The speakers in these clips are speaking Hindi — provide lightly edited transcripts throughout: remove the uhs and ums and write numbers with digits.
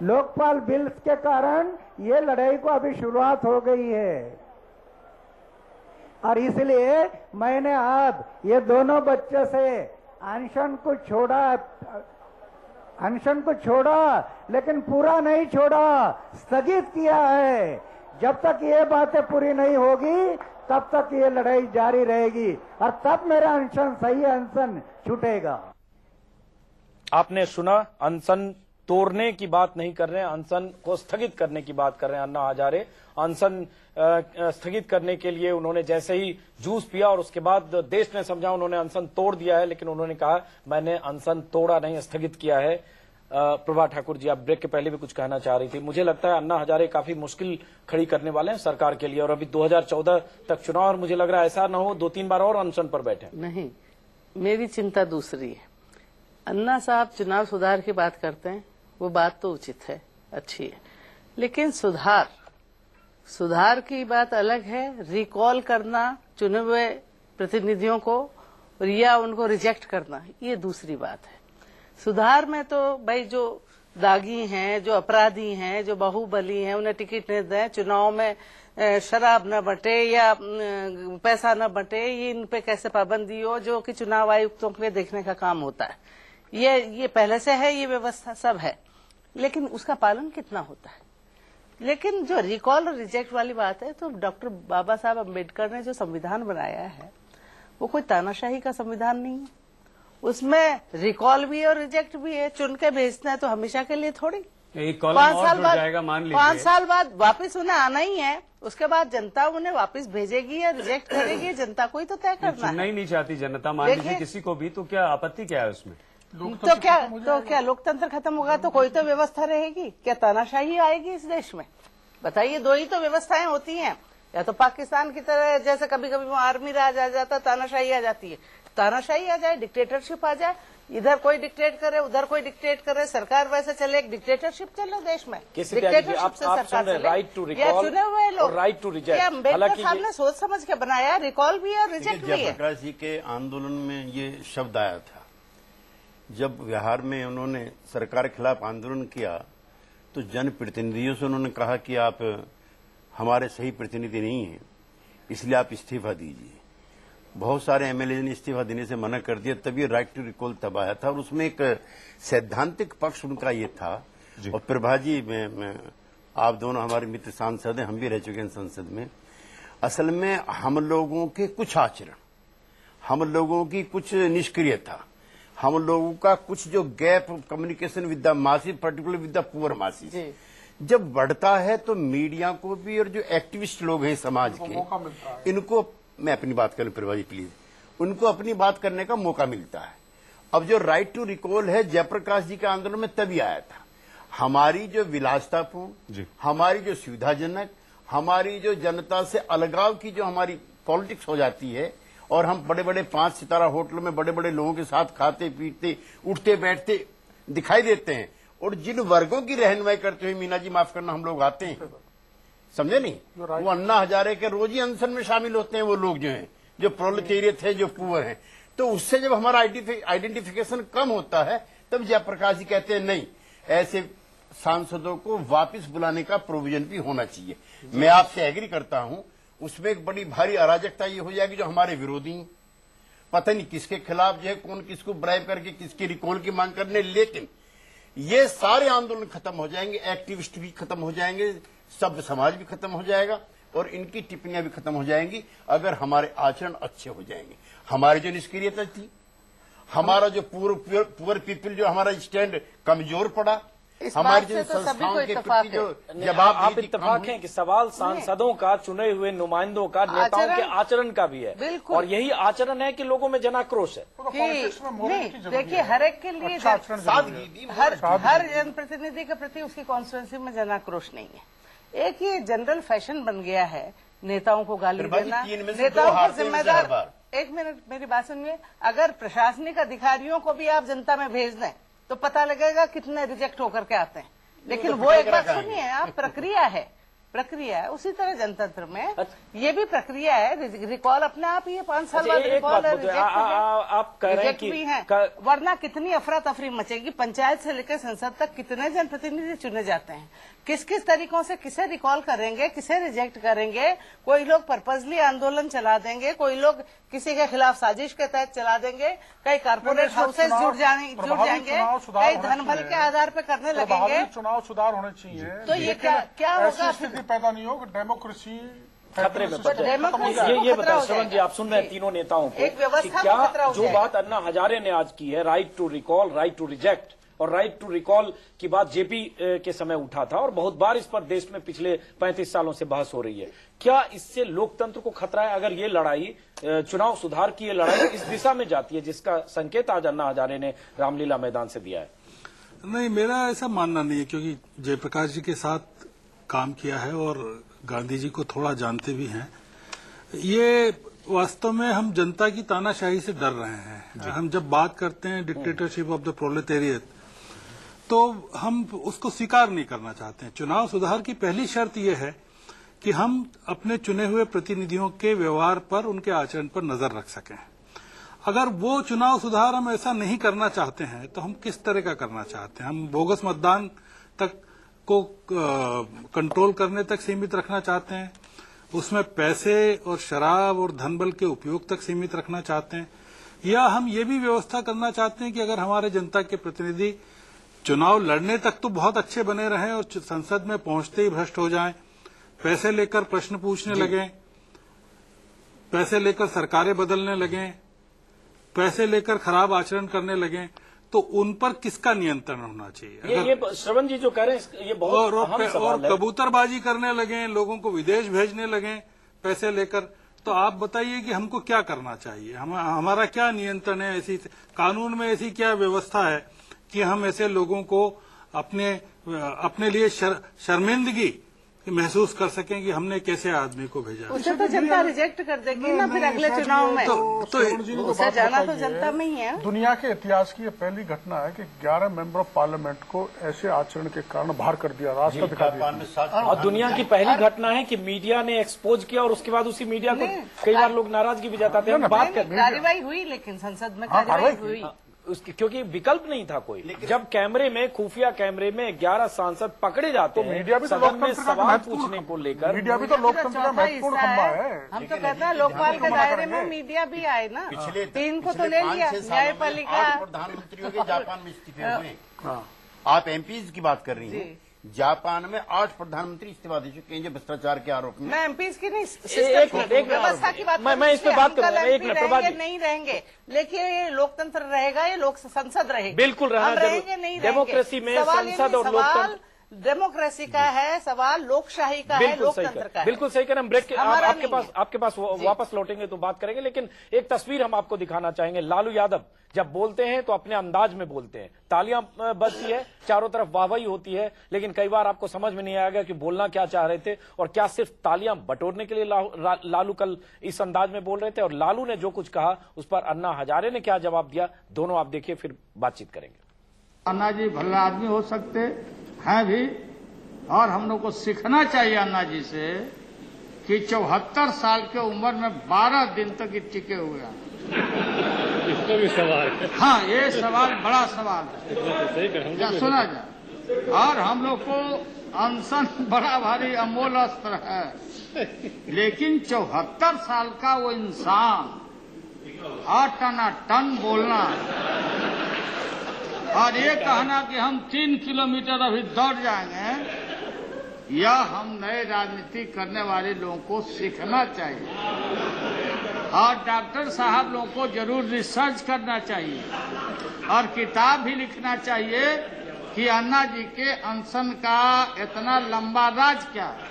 लोकपाल बिल्स के कारण ये लड़ाई को अभी शुरुआत हो गई है और इसलिए मैंने आज ये दोनों बच्चे से अनशन को छोड़ा लेकिन पूरा नहीं छोड़ा, स्थगित किया है। जब तक ये बातें पूरी नहीं होगी तब तक ये लड़ाई जारी रहेगी और तब मेरा अनशन सही अनशन छूटेगा। आपने सुना, अनशन तोड़ने की बात नहीं कर रहे हैं, अनशन को स्थगित करने की बात कर रहे हैं अन्ना हजारे। अनशन स्थगित करने के लिए उन्होंने जैसे ही जूस पिया और उसके बाद देश ने समझा उन्होंने अनशन तोड़ दिया है, लेकिन उन्होंने कहा मैंने अनशन तोड़ा नहीं, स्थगित किया है। प्रभा ठाकुर जी, आप ब्रेक के पहले भी कुछ कहना चाह रही थी। मुझे लगता है अन्ना हजारे काफी मुश्किल खड़ी करने वाले हैं सरकार के लिए और अभी 2014 तक चुनाव, और मुझे लग रहा है ऐसा न हो 2-3 बार और अनशन पर बैठे। नहीं, मेरी चिंता दूसरी है। अन्ना साहब चुनाव सुधार की बात करते हैं, वो बात तो उचित है, अच्छी है, लेकिन सुधार की बात अलग है। रिकॉल करना चुने हुए प्रतिनिधियों को या उनको रिजेक्ट करना, ये दूसरी बात है। सुधार में तो भाई जो दागी हैं, जो अपराधी हैं, जो बाहुबली हैं, उन्हें टिकट नहीं दें, चुनाव में शराब न बंटे या पैसा न बंटे, ये इन पे कैसे पाबंदी हो, जो कि चुनाव आयुक्तों के देखने का काम होता है। ये पहले से है, ये व्यवस्था सब है, लेकिन उसका पालन कितना होता है। लेकिन जो रिकॉल और रिजेक्ट वाली बात है, तो डॉक्टर बाबा साहब अम्बेडकर ने जो संविधान बनाया है वो कोई तानाशाही का संविधान नहीं है। उसमें रिकॉल भी और रिजेक्ट भी है। चुन के भेजना है तो हमेशा के लिए थोड़ी, 5 साल बाद 5 साल बाद वापिस उन्हें आना ही है। उसके बाद जनता उन्हें वापस भेजेगी या रिजेक्ट करेगी, जनता को ही तो तय करना है। नहीं चाहती जनता, मान लीजिए किसी को भी, तो क्या आपत्ति क्या है उसमें? तो क्या लोकतंत्र खत्म होगा तो कोई तो व्यवस्था रहेगी? क्या तानाशाही आएगी इस देश में? बताइए, 2 ही तो व्यवस्थाएं होती हैं। या तो पाकिस्तान की तरह जैसे कभी कभी वो आर्मी राज आ जाता, तानाशाही आ जाती है, तानाशाही आ जाए, डिक्टेटरशिप आ जाए, इधर कोई डिक्टेट करे उधर कोई डिक्टेट करे, सरकार वैसे चले, एक डिक्टेटरशिप चलो देश में। डिक्टेटरशिप से सरकार चले, या चुने हुए लोग, राइट टू रिजेक्ट। अम्बेडकर साहब ने सोच समझ के बनाया, रिकॉल भी है और रिजेक्ट भी है। जयप्रकाश जी के आंदोलन में ये शब्द आया था। जब बिहार में उन्होंने सरकार के खिलाफ आंदोलन किया तो जनप्रतिनिधियों से उन्होंने कहा कि आप हमारे सही प्रतिनिधि नहीं हैं, इसलिए आप इस्तीफा दीजिए। बहुत सारे एमएलए ने इस्तीफा देने से मना कर दिया, तभी राइट टू रिकॉल तब आया था और उसमें एक सैद्धांतिक पक्ष उनका ये था। और प्रभा जी, आप दोनों हमारे मित्र सांसद हैं, हम भी रह चुके हैं संसद में। असल में हम लोगों के कुछ आचरण, हम लोगों की कुछ निष्क्रियता, हम लोगों का कुछ जो gap communication with the masses, particular with the poor masses, जब बढ़ता है तो मीडिया को भी और जो एक्टिविस्ट लोग हैं समाज के, इनको, मैं अपनी बात करूं प्रभा जी प्लीज, उनको अपनी बात करने का मौका मिलता है। अब जो राइट टू रिकॉल है जयप्रकाश जी के आंदोलन में तभी आया था। हमारी जो विलासितापूर्ण, हमारी जो सुविधाजनक, हमारी जो जनता से अलगाव की जो हमारी पॉलिटिक्स हो जाती है और हम बड़े बड़े 5 सितारा होटलों में बड़े बड़े लोगों के साथ खाते पीते उठते बैठते दिखाई देते हैं, और जिन वर्गों की रहनुमाई करते हुए, मीना जी माफ करना, हम लोग आते हैं, समझे नहीं, वो अन्ना हजारे के रोज ही अनशन में शामिल होते हैं वो लोग जो हैं, जो प्रोलेटेरियत है, जो पुअर हैं। तो उससे जब हमारा आइडेंटिफिकेशन कम होता है तब जयप्रकाश जी कहते हैं नहीं, ऐसे सांसदों को वापस बुलाने का प्रोविजन भी होना चाहिए। मैं आपसे एग्री करता हूं, उसमें एक बड़ी भारी अराजकता ये हो जाएगी, जो हमारे विरोधी पता नहीं किसके खिलाफ जो है, कौन किसको ब्राइब करके किसकी रिकॉल की मांग करने, लेकिन ये सारे आंदोलन खत्म हो जाएंगे, एक्टिविस्ट भी खत्म हो जाएंगे, सभ्य समाज भी खत्म हो जाएगा और इनकी टिप्पणियां भी खत्म हो जाएंगी अगर हमारे आचरण अच्छे हो जाएंगे। हमारी जो निष्क्रियता थी, हमारा जो पुअर पीपल, जो हमारा स्टैंड कमजोर पड़ा, हमारी जो संस्थाओं के प्रति जो जवाब, आप इत्तेफाक हैं कि सवाल सांसदों का, चुने हुए नुमाइंदों का, नेताओं के आचरण का भी है, और यही आचरण है कि लोगों में जनाक्रोश है। देखिए, हर एक के लिए हर जनप्रतिनिधि के प्रति उसकी कॉन्स्टिट्यूएंसी में जनाक्रोश नहीं है। एक ये जनरल फैशन बन गया है नेताओं को गाली देना, नेताओं को जिम्मेदार। एक मिनट मेरी बात सुनिए, अगर प्रशासनिक अधिकारियों को भी आप जनता में भेज दें तो पता लगेगा कितने रिजेक्ट होकर के आते हैं। लेकिन वो एक बात सुनिए आप, प्रक्रिया है, प्रक्रिया है, उसी तरह जनतंत्र में ये भी प्रक्रिया है। रिकॉल अपने आप ही 5 साल बाद एक रिकॉल बात बोलते हैं, आप कह रहे हैं कि भी है, वरना कितनी अफरा तफरी मचेगी। पंचायत से लेकर संसद तक कितने जनप्रतिनिधि चुने जाते हैं, किस किस तरीकों से किसे रिकॉल करेंगे, किसे रिजेक्ट करेंगे। कोई लोग पर्पजली आंदोलन चला देंगे, कोई लोग किसी के खिलाफ साजिश के तहत चला देंगे, कई कारपोरेट हाउसेज जुड़ जाएंगे, कई धन बल के आधार पर करने लगेंगे। चुनाव सुधार होने चाहिए, तो ये क्या होगा, स्थिति पैदा नहीं होगी, डेमोक्रेसी खतरे में पड़ जाए। ये बताओ श्रवण जी, आप सुन रहे हैं तीनों नेताओं को, एक व्यवस्था क्या को खतरा हो जो जाएगा। बात अन्ना हजारे ने आज की है, right to recall, right to reject और राइट टू रिकॉल की बात जेपी के समय उठा था और बहुत बार इस पर देश में पिछले 35 सालों से बहस हो रही है। क्या इससे लोकतंत्र को खतरा है अगर ये लड़ाई, चुनाव सुधार की ये लड़ाई इस दिशा में जाती है जिसका संकेत आज अन्ना हजारे ने रामलीला मैदान से दिया है? नहीं, मेरा ऐसा मानना नहीं है, क्योंकि जयप्रकाश जी के साथ काम किया है और गांधी जी को थोड़ा जानते भी हैं। ये वास्तव में हम जनता की तानाशाही से डर रहे हैं। हम जब बात करते हैं डिक्टेटरशिप ऑफ द प्रोलेटेरियत, तो हम उसको स्वीकार नहीं करना चाहते हैं। चुनाव सुधार की पहली शर्त यह है कि हम अपने चुने हुए प्रतिनिधियों के व्यवहार पर, उनके आचरण पर नजर रख सकें। अगर वो चुनाव सुधार हम ऐसा नहीं करना चाहते हैं तो हम किस तरह का करना चाहते हैं? हम बोगस मतदान तक को कंट्रोल करने तक सीमित रखना चाहते हैं, उसमें पैसे और शराब और धनबल के उपयोग तक सीमित रखना चाहते हैं, या हम ये भी व्यवस्था करना चाहते हैं कि अगर हमारे जनता के प्रतिनिधि चुनाव लड़ने तक तो बहुत अच्छे बने रहें और संसद में पहुंचते ही भ्रष्ट हो जाएं, पैसे लेकर प्रश्न पूछने लगें, पैसे लेकर सरकारें बदलने लगें, पैसे लेकर खराब आचरण करने लगें, तो उन पर किसका नियंत्रण होना चाहिए? ये श्रवण जी जो कह रहे हैं ये बहुत अहम सवाल है। कबूतरबाजी करने लगें, लोगों को विदेश भेजने लगें पैसे लेकर, तो आप बताइए कि हमको क्या करना चाहिए? हमारा क्या नियंत्रण है? ऐसी कानून में ऐसी क्या व्यवस्था है कि हम ऐसे लोगों को अपने लिए शर्मिंदगी महसूस कर सकें कि हमने कैसे आदमी को भेजा? उसे तो जनता रिजेक्ट कर देगी ना फिर अगले चुनाव में। उसे जाना तो जनता में ही है। दुनिया के इतिहास की ये पहली घटना है कि 11 मेंबर ऑफ पार्लियामेंट को ऐसे आचरण के कारण बाहर कर दिया, रास्ता दिखा दिया। और दुनिया की पहली घटना है कि मीडिया ने एक्सपोज किया और उसके बाद उसी मीडिया को कई बार लोग नाराजगी भी जताते हैं। बात कर कार्रवाई हुई, लेकिन संसद में कार्रवाई हुई उसकी, क्योंकि विकल्प नहीं था कोई। जब कैमरे में, खुफिया कैमरे में 11 सांसद पकड़े जाते हैं, मीडिया भी तो सदन में लोकतंत्र का सवाल पूछने को लेकर, मीडिया भी तो लोकतंत्र का महत्वपूर्ण खंबा है। हम तो कहते हैं लोकपाल के दायरे में मीडिया भी आए ना। पिछले 3 को तो ले लिया, न्यायपालिका। 8 प्रधानमंत्रियों के जापान में इस्तीफे हुए। आप एमपीज की बात कर रही हैं। जापान में 8 प्रधानमंत्री इस्तीफा दे चुके हैं जो भ्रष्टाचार के आरोप में। मैं एमपीज की नहीं, एक मिनट व्यवस्था की बात, मैं इस पे बात करूंगा। एक मिनट प्रभात जी, नहीं रहेंगे, लेकिन ये लोकतंत्र रहेगा, ये लोक संसद रहेगी, बिल्कुल रहना रहेंगे नहीं। डेमोक्रेसी में संसद और लोकतंत्र, डेमोक्रेसी का है सवाल, लोकशाही का है, लोकतंत्र का है। बिल्कुल सही करें। हम ब्रेक आपके पास वापस लौटेंगे तो बात करेंगे, लेकिन एक तस्वीर हम आपको दिखाना चाहेंगे। लालू यादव जब बोलते हैं तो अपने अंदाज में बोलते हैं, तालियां बजती है, चारों तरफ वाहवाही होती है, लेकिन कई बार आपको समझ में नहीं आएगा कि बोलना क्या चाह रहे थे और क्या सिर्फ तालियां बटोरने के लिए लालू कल इस अंदाज में बोल रहे थे। और लालू ने जो कुछ कहा उस पर अन्ना हजारे ने क्या जवाब दिया, दोनों आप देखिए, फिर बातचीत करेंगे। अन्ना जी भले आदमी हो सकते हैं भी, और हम लोग को सीखना चाहिए अन्ना जी से कि 74 साल के उम्र में 12 दिन तक ये टिके हुए हैं। इसका भी सवाल है। हाँ, ये सवाल बड़ा सवाल है, सुना जाए। और हम लोग को अनशन बड़ा भारी अमोल अस्त्र है, लेकिन 74 साल का वो इंसान टन बोलना और ये कहना कि हम 3 किलोमीटर अभी दौड़ जाएंगे, यह हम नए राजनीति करने वाले लोगों को सीखना चाहिए। और डॉक्टर साहब लोगों को जरूर रिसर्च करना चाहिए और किताब भी लिखना चाहिए कि अन्ना जी के अनशन का इतना लंबा राज क्या है,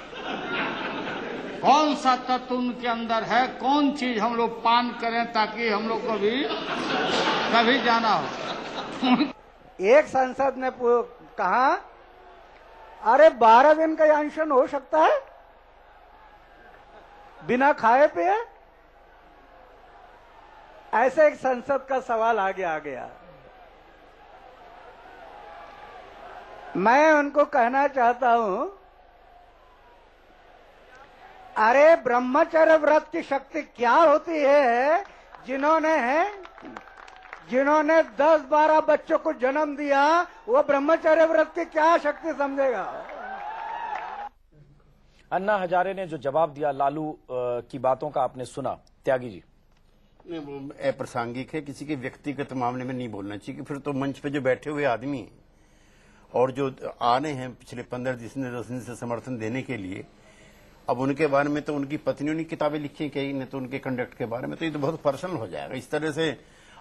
कौन सा तत्व उनके अंदर है, कौन चीज हम लोग पान करें ताकि हम लोग को भी कभी जाना हो। एक सांसद ने कहा, अरे 12 दिन का अनशन हो सकता है बिना खाए पिए? ऐसे एक संसद का सवाल आगे आ गया। मैं उनको कहना चाहता हूं अरे ब्रह्मचर्य व्रत की शक्ति क्या होती है? जिन्होंने 10-12 बच्चों को जन्म दिया, वो ब्रह्मचर्य व्रत की क्या शक्ति समझेगा? अन्ना हजारे ने जो जवाब दिया लालू की बातों का आपने सुना, त्यागी जी। नहीं, वो अप्रासंगिक है, किसी के व्यक्तिगत मामले में नहीं बोलना चाहिए कि फिर तो मंच पे जो बैठे हुए आदमी हैं और जो आ रहे हैं पिछले 15 दिन से समर्थन देने के लिए, अब उनके बारे में तो उनकी पत्नियों ने किताबें लिखी कई ने, तो उनके कंडक्ट के बारे में तो ये तो बहुत पर्सनल हो जाएगा। इस तरह से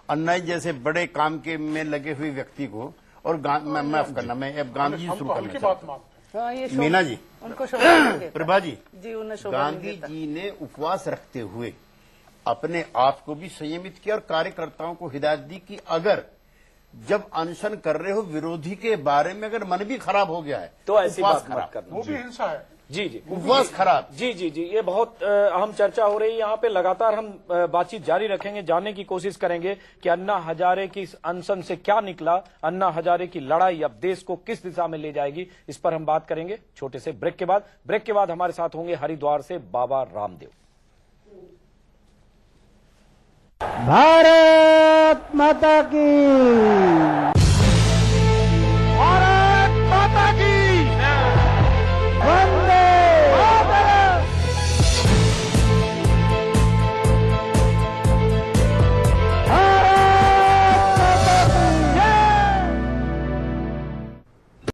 अन्ना जैसे बड़े काम के में लगे हुए व्यक्ति को, और माफ करना, मैं अब गांधी जी शुरू करना चाहता हूँ। मीना जी, उनको शोभा प्रभा जी, उन्हें शोभा गांधी जी ने उपवास रखते हुए अपने आप को भी संयमित किया और कार्यकर्ताओं को हिदायत दी कि अगर जब अनशन कर रहे हो विरोधी के बारे में अगर मन भी खराब हो गया है तो ऐसी बात मत करना। वो भी हिंसा है। जी जी, उपवास खराब। जी जी जी, ये बहुत अहम चर्चा हो रही है यहाँ पे। लगातार हम बातचीत जारी रखेंगे, जानने की कोशिश करेंगे कि अन्ना हजारे की इस अनशन से क्या निकला, अन्ना हजारे की लड़ाई अब देश को किस दिशा में ले जाएगी, इस पर हम बात करेंगे छोटे से ब्रेक के बाद। ब्रेक के बाद हमारे साथ होंगे हरिद्वार से बाबा रामदेव। भारत माता की।